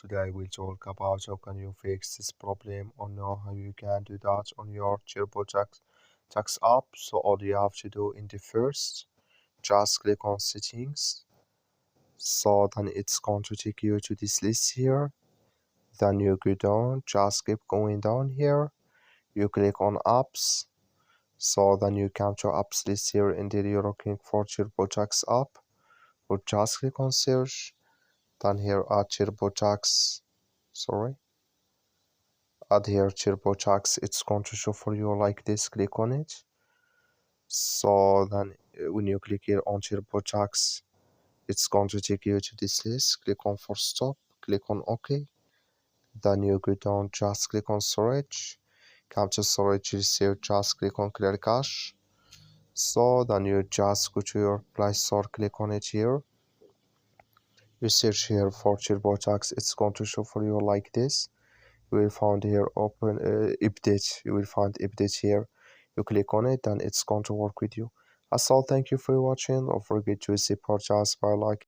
Today I will talk about how can you fix this problem or know how you can do that on your Turbotax app. So all you have to do in the first, just click on settings. So then it's going to take you to this list here. Then you go down, just keep going down here. You click on apps. So then you come to apps list here and then you're looking for Turbotax app. Or just click on search. Then here at Turbotax. Sorry. Add here Turbotax, it's going to show for you like this. Click on it. So then when you click here on Turbotax, it's going to take you to this list. Click on for stop, click on OK. Then you go down, just click on storage. Come to storage, here just click on clear cache. So then you just go to your Play Store, click on it here. You search here for Turbotax, it's going to show for you like this. You will find here open update. You will find update here. You click on it and it's going to work with you. That's all. Thank you for watching. Don't forget to support us by like